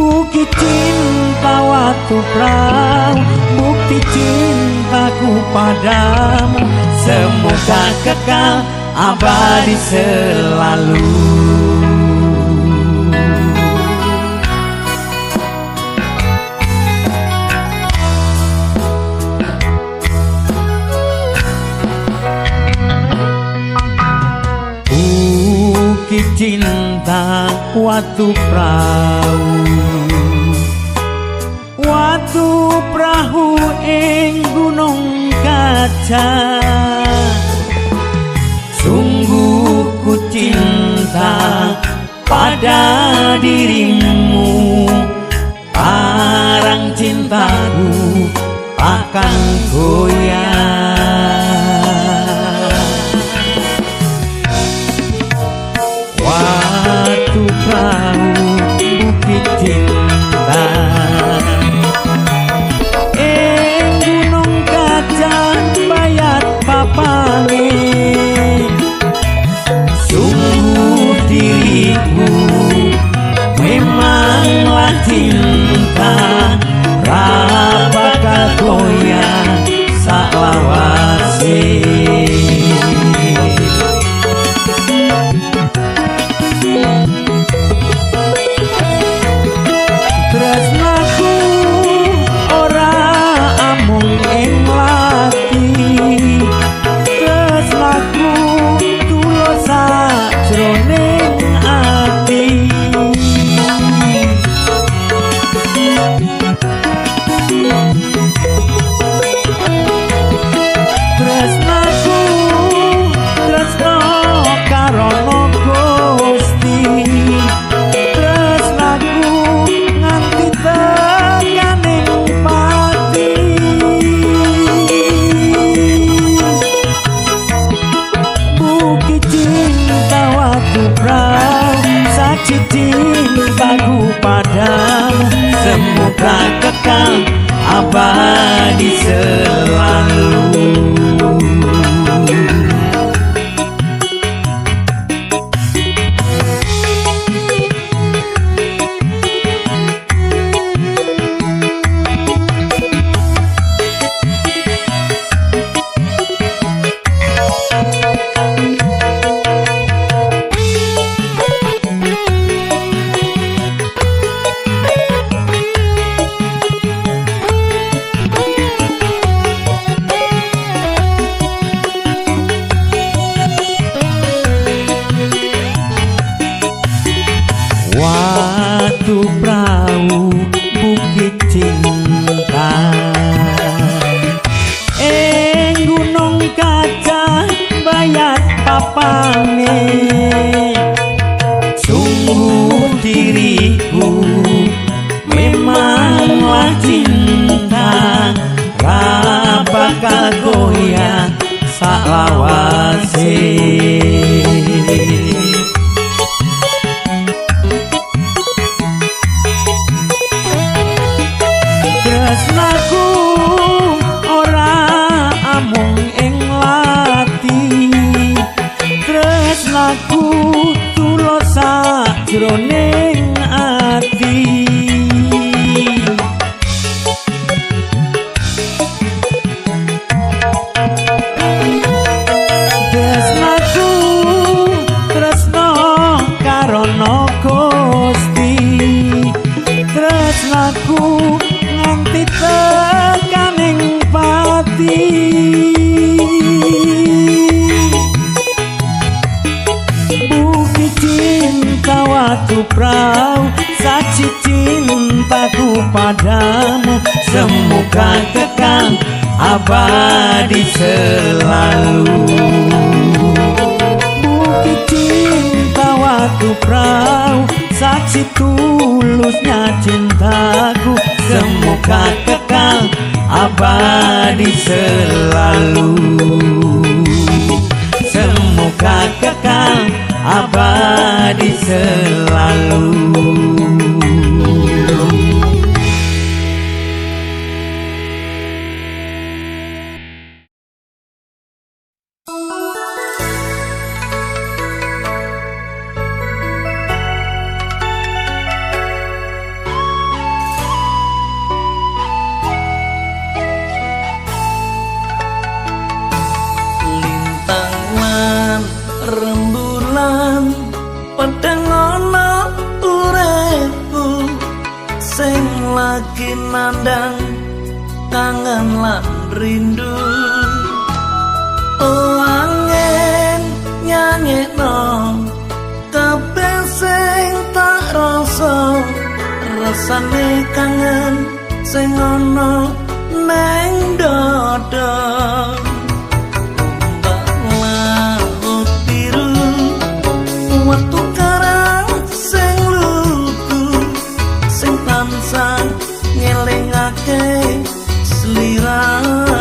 Bukit cinta waktu perahu, bukti cintaku padamu, semoga kekal abadi selalu. Bukit cinta waktu perahu ing gunung kaca, sungguh ku cinta pada dirimu, parang cintaku akan goyah. Waktu perahu bukit cinta ing gunung kaca bayat papange, sungguh diriku memanglah cinta, bakal goyah saklawase. Tresnaku ora amung ing lati, tresnaku tulus sajroning ati. Tresnaku tresno karono Gusti, tresnaku nganti tekaning pati. Bukit cinta waktu perahu, saksi cintaku padamu, semoga kekal abadi selalu. Waktu perahu bukit cinta ing gunung kaca bayat papange, sungguh diriku memanglah cinta, bakal goyah saklawase. Tresnaku ora amung ing lati, tresnaku tulus sajroning ati. Tresnaku tresno karono Gusti, tresnaku nganti tekaning pati. Bukit cinta waktu perahu, saksi cintaku padamu, semoga kekal abadi selalu. Bukit cinta waktu perahu, saksi tulusnya cintaku, semoga kekal abadi selalu. Semoga kekal abadi selalu. sing lagi nandang kangen lan rindu. Oh angin nyanyekno kabeh sing tak rasa, rasane kangen sing ana neng dada. Ombak laut biru watu karang sing lugu, sing tansah ngelingake seliramu.